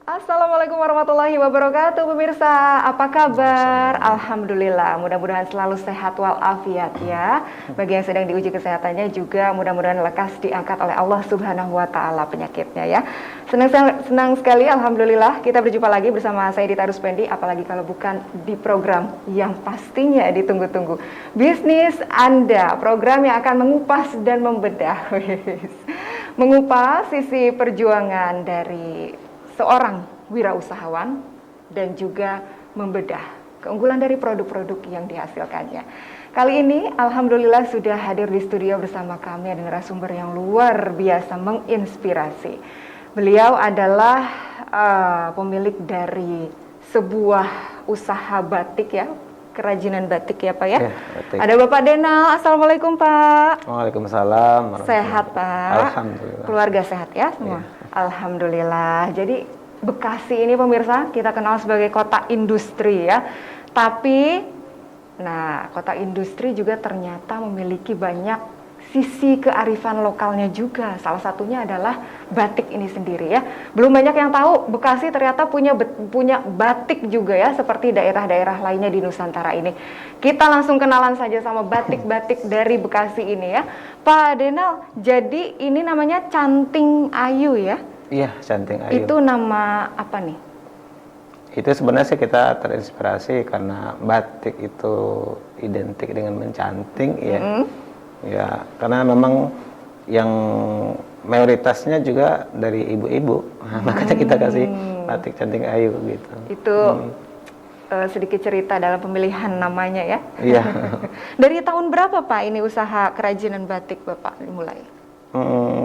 Assalamualaikum warahmatullahi wabarakatuh, pemirsa. Apa kabar? Alhamdulillah, mudah-mudahan selalu sehat walafiat ya. Bagi yang sedang diuji kesehatannya juga mudah-mudahan lekas diangkat oleh Allah Subhanahu wa taala penyakitnya ya. Senang sekali, alhamdulillah kita berjumpa lagi bersama saya Dita Ruspendi, apalagi kalau bukan di program yang pastinya ditunggu-tunggu. Bisnis Anda, program yang akan mengupas dan membedah. Mengupas sisi perjuangan dari seorang wirausahawan dan juga membedah keunggulan dari produk-produk yang dihasilkannya. Kali ini alhamdulillah sudah hadir di studio bersama kami ada narasumber yang luar biasa menginspirasi. Beliau adalah pemilik dari sebuah usaha batik ya, kerajinan batik ya Pak ya. Ada Bapak Denal. Assalamualaikum Pak. Waalaikumsalam. Sehat Pak. Alhamdulillah. Keluarga sehat ya semua. Alhamdulillah. Jadi Bekasi ini pemirsa kita kenal sebagai kota industri ya. Tapi kota industri juga ternyata memiliki banyak sisi kearifan lokalnya juga. Salah satunya adalah batik ini sendiri ya. Belum banyak yang tahu Bekasi ternyata punya batik juga ya, seperti daerah-daerah lainnya di Nusantara ini. Kita langsung kenalan saja sama batik-batik dari Bekasi ini ya. Pak Denal, jadi ini namanya Canting Ayu ya? Iya, Canting Ayu. Itu nama apa nih? Itu sebenarnya sih kita terinspirasi karena batik itu identik dengan mencanting ya. Ya, karena memang yang mayoritasnya juga dari ibu-ibu. Makanya kita kasih batik Canting Ayu gitu. Itu sedikit cerita dalam pemilihan namanya ya. Iya. Dari tahun berapa Pak ini usaha kerajinan batik Bapak dimulai?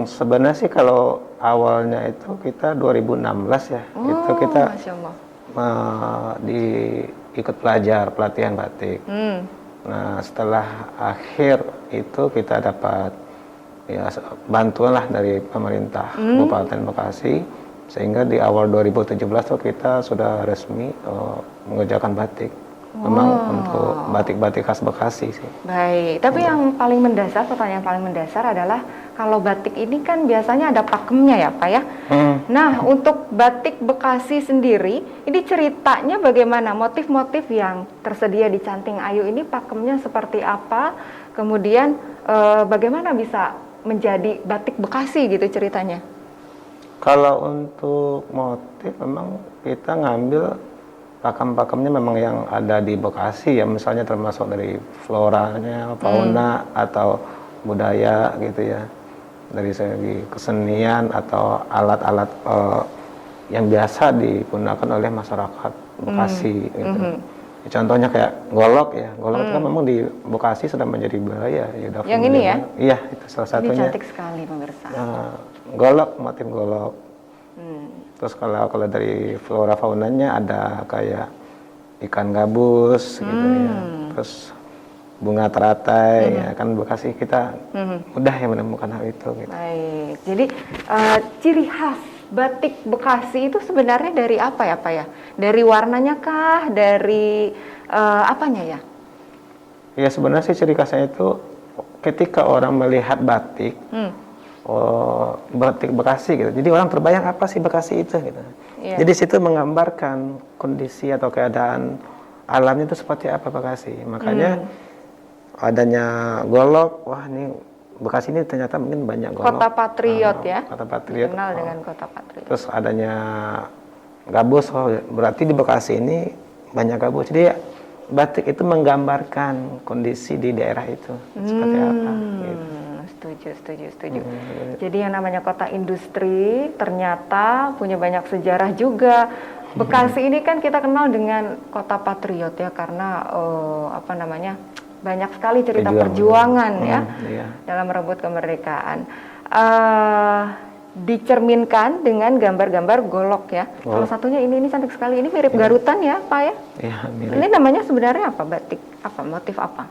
Sebenarnya sih kalau awalnya itu kita 2016 ya. Itu kita Masya Allah. ikut pelatihan batik. Nah setelah akhir itu kita dapat ya bantuan lah dari pemerintah Kabupaten Bekasi, sehingga di awal 2017 tuh kita sudah resmi mengerjakan batik. Memang untuk batik-batik khas Bekasi sih. Baik, tapi yang paling mendasar, pertanyaan paling mendasar adalah kalau batik ini kan biasanya ada pakemnya ya Pak ya. Nah untuk batik Bekasi sendiri, ini ceritanya bagaimana? Motif-motif yang tersedia di Canting Ayu ini pakemnya seperti apa? Kemudian bagaimana bisa menjadi batik Bekasi gitu ceritanya? Kalau untuk motif memang kita ngambil pakem-pakemnya memang yang ada di Bekasi ya, misalnya termasuk dari floranya, fauna atau budaya gitu ya, dari segi kesenian atau alat-alat yang biasa digunakan oleh masyarakat Bekasi gitu. Ya, contohnya kayak golok ya, golok itu kan memang di Bekasi sudah menjadi budaya ya. Yang ini ya? Iya, itu salah satunya. Ini cantik sekali pemirsa. Golok, motif golok. Terus kalau dari flora faunanya ada kayak ikan gabus gitu ya. Terus bunga teratai ya kan, Bekasi kita mudah ya menemukan hal itu gitu. Baik. Jadi ciri khas batik Bekasi itu sebenarnya dari apa ya Pak ya? Dari warnanya kah? Dari apanya ya? Ya sebenarnya sih ciri khasnya itu ketika orang melihat batik batik Bekasi gitu. Jadi orang terbayang apa sih Bekasi itu gitu. Yeah. Jadi situ menggambarkan kondisi atau keadaan alamnya itu seperti apa Bekasi. Makanya adanya golok, wah ini Bekasi ini ternyata mungkin banyak golok. Kota patriot ya. Kota patriot. Dikenal dengan kota patriot. Terus adanya gabus, oh berarti di Bekasi ini banyak gabus. Jadi ya, batik itu menggambarkan kondisi di daerah itu seperti apa gitu. Setuju. Jadi yang namanya kota industri ternyata punya banyak sejarah juga. Bekasi ini kan kita kenal dengan kota patriot ya, karena banyak sekali cerita perjuangan ya dalam merebut kemerdekaan. Dicerminkan dengan gambar-gambar golok ya. Salah satunya ini cantik sekali. Ini mirip garutan ya Pak ya? Iya, mirip. Ini namanya sebenarnya apa? Batik apa? Motif apa?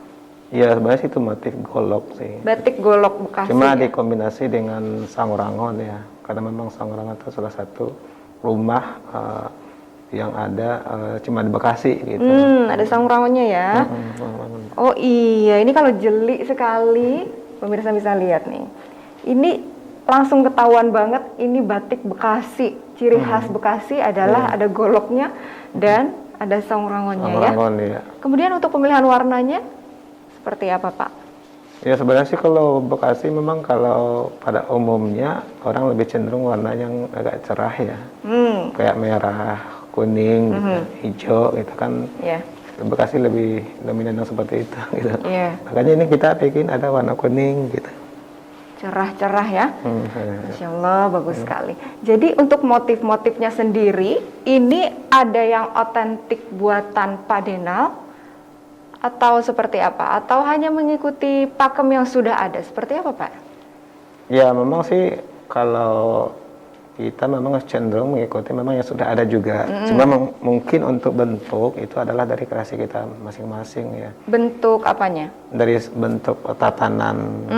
Ya sebenarnya itu motif golok sih. Batik golok Bekasi. Cuma ya? dikombinasi dengan Sangrangon ya, karena memang Sangrangon itu salah satu rumah yang ada cuma di Bekasi gitu. Ada Sangrangonnya ya. Oh iya, ini kalau jeli sekali, pemirsa bisa lihat nih. Ini langsung ketahuan banget ini batik Bekasi. Ciri khas Bekasi adalah ada goloknya dan ada saung rangonnya ya. Rangon, ya. Kemudian untuk pemilihan warnanya seperti apa Pak? Ya sebenarnya sih kalau Bekasi memang kalau pada umumnya orang lebih cenderung warna yang agak cerah ya. Kayak merah, kuning, gitu, hijau gitu kan. Ya. Bekasi lebih dominan yang seperti itu gitu. Iya. Makanya ini kita bikin ada warna kuning gitu. Cerah-cerah ya. Ya. Masya Allah, bagus sekali. Jadi untuk motif-motifnya sendiri, ini ada yang otentik buatan Pak Denal, atau seperti apa? Atau hanya mengikuti pakem yang sudah ada? Seperti apa Pak? Ya memang sih kalau kita memang cenderung mengikuti memang yang sudah ada juga. Cuma mungkin untuk bentuk itu adalah dari kreasi kita masing-masing ya. Bentuk apanya? Dari bentuk tatanan,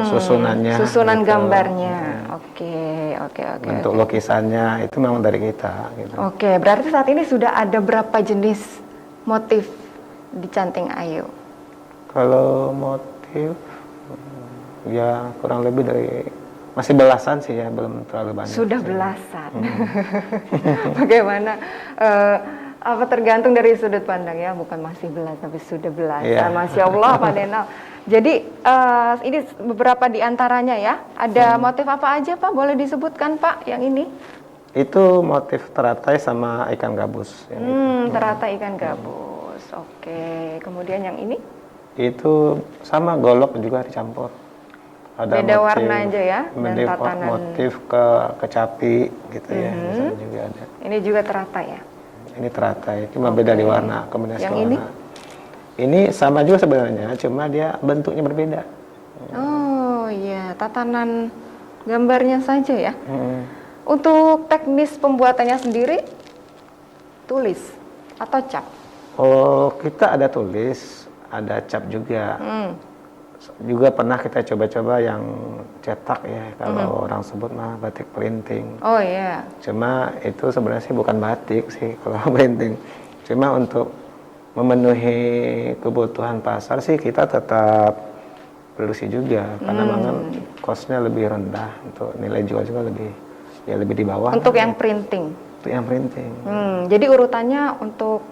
susunannya. Susunan gitu. gambarnya. Oke. Bentuk lukisannya itu memang dari kita. Gitu. Oke, berarti saat ini sudah ada berapa jenis motif di Canting Ayu? Kalau motif, ya kurang lebih dari masih belasan sih ya, belum terlalu banyak. Sudah sih. belasan. Bagaimana? Apa tergantung dari sudut pandang ya, bukan masih belasan tapi sudah belasan. Iya. Masya Allah Pak Denal. Jadi ini beberapa di antaranya ya. Ada motif apa aja Pak? Boleh disebutkan Pak yang ini? Itu motif teratai sama ikan gabus. Yang itu. Teratai ikan gabus. Oke. Kemudian yang ini? Itu sama golok juga dicampur. Ada Beda warna aja ya, dan tatanan. Motif kecapi gitu ya, misalnya juga ada. Ini juga teratai ya? Ini teratai, cuma beda di warna, kombinasi Yang warna. ini? Ini sama juga sebenarnya, cuma dia bentuknya berbeda. Oh iya, tatanan gambarnya saja ya. Untuk teknis pembuatannya sendiri, tulis atau cap? Oh, kita ada tulis, ada cap juga. Juga pernah kita coba-coba yang cetak ya, kalau orang sebut mah batik printing. Oh iya. Cuma itu sebenarnya sih bukan batik sih kalau printing. Cuma untuk memenuhi kebutuhan pasar sih kita tetap produksi juga, karena memang cost-nya lebih rendah, untuk nilai jual juga lebih di bawah. Untuk yang printing? Untuk yang printing. Jadi urutannya untuk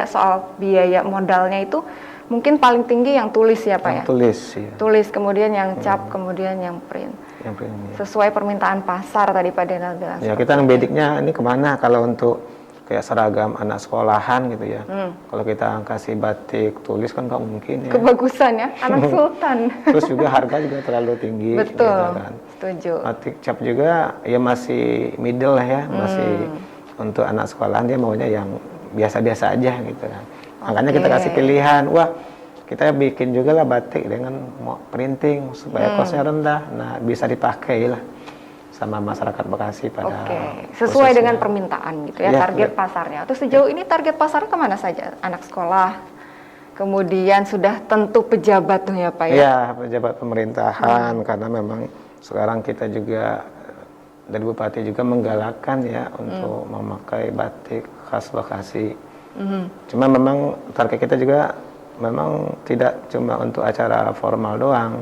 soal biaya modalnya itu mungkin paling tinggi yang tulis ya Pak ya? Tulis ya. Tulis, kemudian yang cap, kemudian yang print. Yang print ya. Sesuai permintaan pasar tadi Pak Denal bilang. Ya kita bediknya ini kemana kalau untuk kayak seragam anak sekolahan gitu ya. Kalau kita kasih batik tulis kan nggak mungkin ya. Kebagusan ya, anak sultan. Terus juga harga juga terlalu tinggi. Betul, gitu kan. setuju. Batik cap juga ya masih middle lah ya, masih untuk anak sekolahan dia maunya yang biasa-biasa aja gitu kan. Makanya kita kasih pilihan, wah kita bikin juga lah batik dengan printing supaya costnya rendah, nah bisa dipakai lah sama masyarakat Bekasi pada Sesuai khususnya. dengan permintaan gitu ya, target pasarnya. Terus sejauh ini target pasarnya kemana saja? Anak sekolah, kemudian sudah tentu pejabat tuh ya Pak ya? Iya, pejabat pemerintahan, karena memang sekarang kita juga dari Bupati juga menggalakkan ya untuk memakai batik khas Bekasi. Cuma memang target kita juga memang tidak cuma untuk acara formal doang,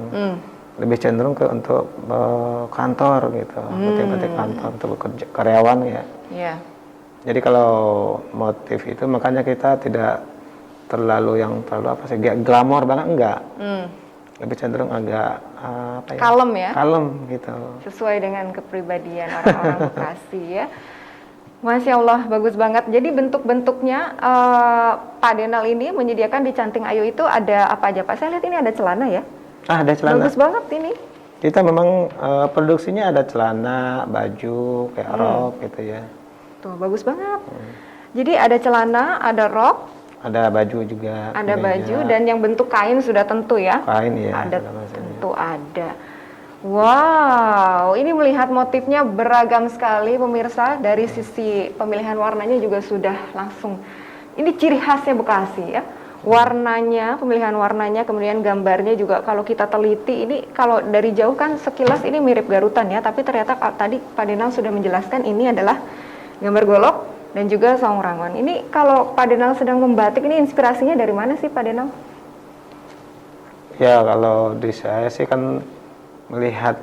lebih cenderung untuk kantor gitu, batik-batik kantor untuk karyawan ya. Iya. Jadi kalau motif itu makanya kita tidak terlalu glamor banget enggak, lebih cenderung agak kalem ya, kalem gitu. Sesuai dengan kepribadian orang-orang Bekasi ya. Masya Allah, bagus banget. Jadi bentuk-bentuknya Pak Denal ini menyediakan di Canting Ayu itu ada apa aja Pak? Saya lihat ini ada celana ya. Ada celana. Bagus banget ini. Kita memang produksinya ada celana, baju, kayak rok gitu ya. Tuh, bagus banget. Jadi ada celana, ada rok, ada baju juga. ada baju, dan yang bentuk kain sudah tentu ya. Kain ya. Ada tentu ada. Wow, ini melihat motifnya beragam sekali pemirsa. Dari sisi pemilihan warnanya juga sudah langsung. Ini ciri khasnya Bekasi ya. Warnanya, pemilihan warnanya, kemudian gambarnya juga kalau kita teliti ini kalau dari jauh kan sekilas ini mirip garutan ya, tapi ternyata tadi Pak Denal sudah menjelaskan ini adalah gambar golok dan juga saung rangon. Ini kalau Pak Denal sedang membatik ini inspirasinya dari mana sih Pak Denal? Ya kalau di saya sih kan melihat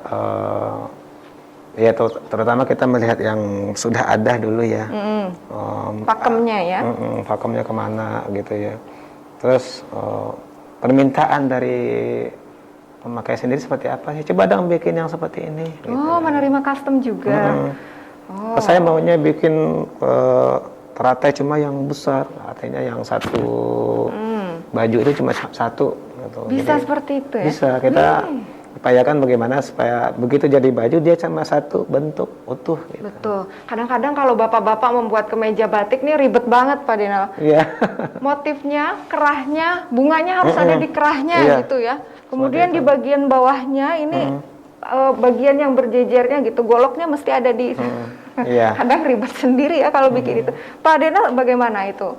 Ya, terutama kita melihat yang sudah ada dulu ya. Pakemnya ya. Pakemnya kemana gitu ya. Terus permintaan dari pemakai sendiri seperti apa sih? Coba dong bikin yang seperti ini. Gitu. Oh, menerima custom juga. Oh. Saya maunya bikin teratai cuma yang besar, artinya yang satu baju itu cuma satu. Gitu. Bisa jadi, seperti itu ya? Bisa, kita upayakan bagaimana supaya begitu jadi baju dia cuma satu bentuk utuh. Gitu. Betul. Kadang-kadang kalau bapak-bapak membuat kemeja batik nih ribet banget Pak Denal. Iya. Motifnya, kerahnya, bunganya harus ada di kerahnya gitu ya. Kemudian di bagian bawahnya ini bagian yang berjejernya gitu, goloknya mesti ada di. Kadang ribet sendiri ya kalau bikin itu. Pak Denal bagaimana itu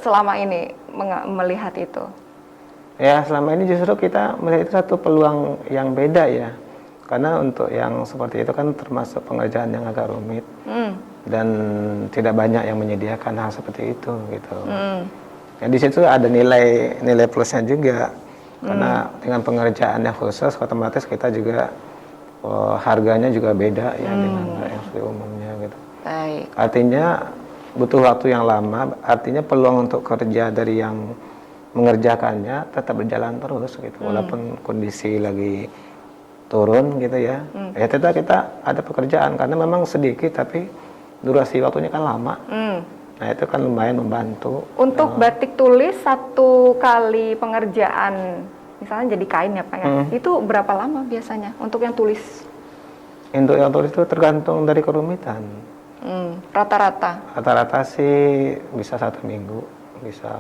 selama ini melihat itu? Ya, selama ini justru kita melihat itu satu peluang yang beda ya. Karena untuk yang seperti itu kan termasuk pengerjaan yang agak rumit. Dan tidak banyak yang menyediakan hal seperti itu gitu. Ya, di situ ada nilai plusnya juga. Karena dengan pengerjaan yang khusus otomatis kita juga harganya juga beda ya dengan yang seperti umumnya gitu. Baik. Artinya butuh waktu yang lama, artinya peluang untuk kerja dari yang mengerjakannya tetap berjalan terus gitu, walaupun kondisi lagi turun gitu ya. Ya tetap kita ada pekerjaan karena memang sedikit tapi durasi waktunya kan lama. Nah itu kan lumayan membantu. Untuk batik tulis satu kali pengerjaan, misalnya jadi kain ya Pak ya, itu berapa lama biasanya untuk yang tulis? Untuk yang tulis itu tergantung dari kerumitan. Rata-rata? Rata-rata sih bisa 1 minggu, bisa.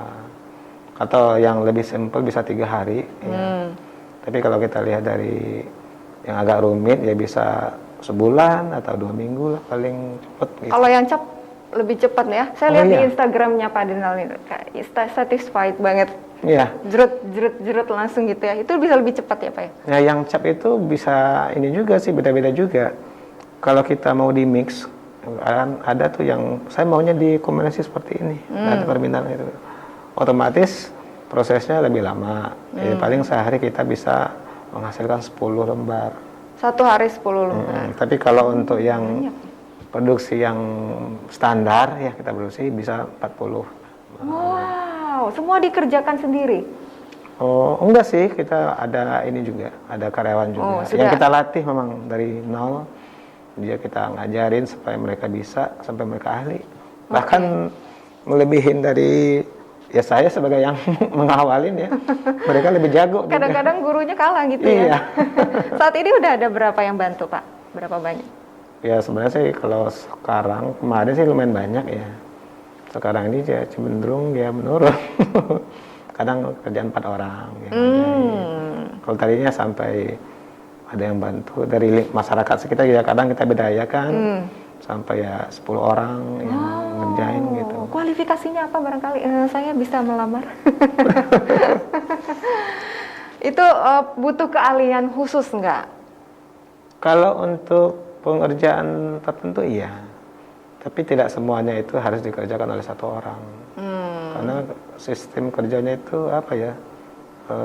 Atau yang lebih simpel bisa 3 hari. Ya. Tapi kalau kita lihat dari yang agak rumit ya bisa sebulan atau 2 minggu lah paling cepat. Gitu. Kalau yang lebih cepat ya. Saya lihat di Instagramnya Pak Denal ini, satisfied banget. Iya. Jerut langsung gitu ya. Itu bisa lebih cepat ya Pak ya? Ya yang cap itu bisa ini juga sih beda-beda juga. Kalau kita mau di mix, ada tuh yang saya maunya dikombinasi seperti ini. Ada permintaan itu. Otomatis prosesnya lebih lama. Jadi paling sehari kita bisa menghasilkan 10 lembar. 1 hari 10 lembar. Tapi kalau untuk yang produksi yang standar ya kita produksi bisa 40. Wow, semua dikerjakan sendiri? Oh, enggak sih, kita ada ini juga, ada karyawan juga. Yang kita latih memang dari nol. Dia kita ngajarin supaya mereka bisa, sampai mereka ahli. Bahkan melebihin dari ya saya sebagai yang mengawalin ya, mereka lebih jago. Kadang-kadang gurunya kalah gitu ya. Saat ini udah ada berapa yang bantu Pak? Berapa banyak? Ya sebenarnya sih kalau sekarang, kemarin sih lumayan banyak ya. Sekarang ini ya cenderung dia menurun. Kadang kerjaan 4 orang. Ya, kalau tadinya sampai ada yang bantu dari masyarakat sekitar ya kadang kita bedayakan. Sampai ya 10 orang yang ngerjain gitu. Kualifikasinya apa barangkali saya bisa melamar? Itu butuh keahlian khusus nggak? Kalau untuk pengerjaan tertentu iya, tapi tidak semuanya itu harus dikerjakan oleh 1 orang. Karena sistem kerjanya itu apa ya,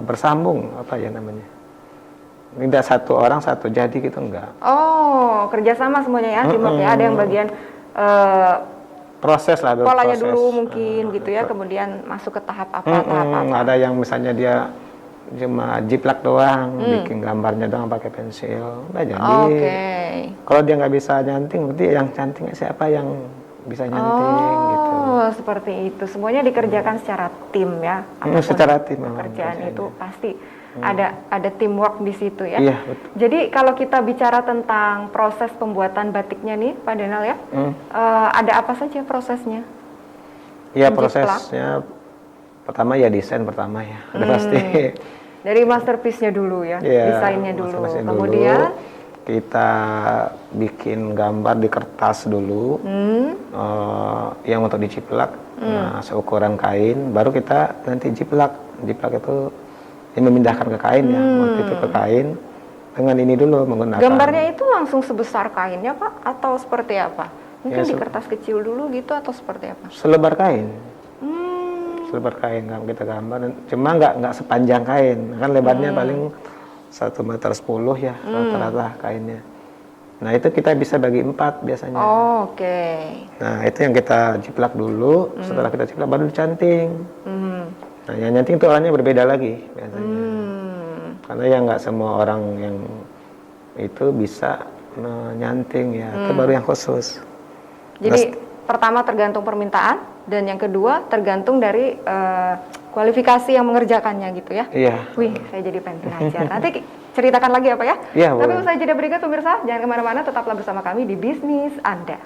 bersambung apa ya namanya. Tidak 1 orang 1 jadi gitu enggak. Oh, kerjasama semuanya ya, teamwork ya. Ada yang bagian proses lah, polanya dulu mungkin gitu ya, kemudian masuk ke tahap apa, tahap apa. Ada yang misalnya dia cuma jiplak doang, bikin gambarnya doang pakai pensil, udah jadi. Kalau dia nggak bisa nyanting, berarti yang canting siapa yang bisa nyanting gitu. Oh, seperti itu. Semuanya dikerjakan secara tim ya. Secara tim pekerjaan itu pasti ada teamwork di situ ya. Iya, betul. Jadi kalau kita bicara tentang proses pembuatan batiknya nih, Pak Denal ya, ada apa saja prosesnya? Iya, prosesnya pertama ya desain pertama ya, udah pasti. Dari masterpiece-nya dulu ya, desainnya dulu. Kemudian kita bikin gambar di kertas dulu, yang untuk diciplak, nah, seukuran kain, baru kita nanti jiplak. Jiplak itu yang memindahkan ke kain ya, motif itu ke kain dengan ini dulu menggunakan. Gambarnya itu langsung sebesar kainnya Pak, atau seperti apa? Mungkin di kertas kecil dulu gitu atau seperti apa? Selebar kain. Selebar kain kita gambar, cuma nggak sepanjang kain, kan lebarnya paling 1,10 meter ya rata-rata kainnya. Nah itu kita bisa bagi 4 biasanya. Oh, oke. Nah itu yang kita jiplak dulu, setelah kita jiplak baru dicanting. Hmm. Nah yang nyanting itu orangnya berbeda lagi biasanya. Hmm. Karena ya nggak semua orang yang itu bisa menyanting ya, itu baru yang khusus. Jadi pertama tergantung permintaan dan yang kedua tergantung dari kualifikasi yang mengerjakannya gitu ya. Iya. Wih, saya jadi pengen belajar. Nanti ceritakan lagi apa ya? Iya, Tapi boleh. usai jeda berikut pemirsa, jangan kemana-mana, tetaplah bersama kami di Bisnis Anda.